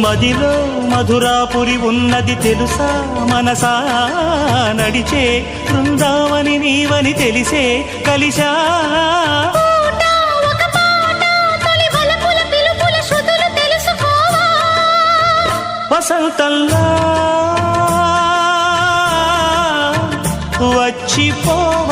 మదిలో మధురాపురి ఉన్నది తెలుసా మనసా నడిచే బృందావని నీవని తెలిసే కలిసా వసంతంలా వచ్చిపోవ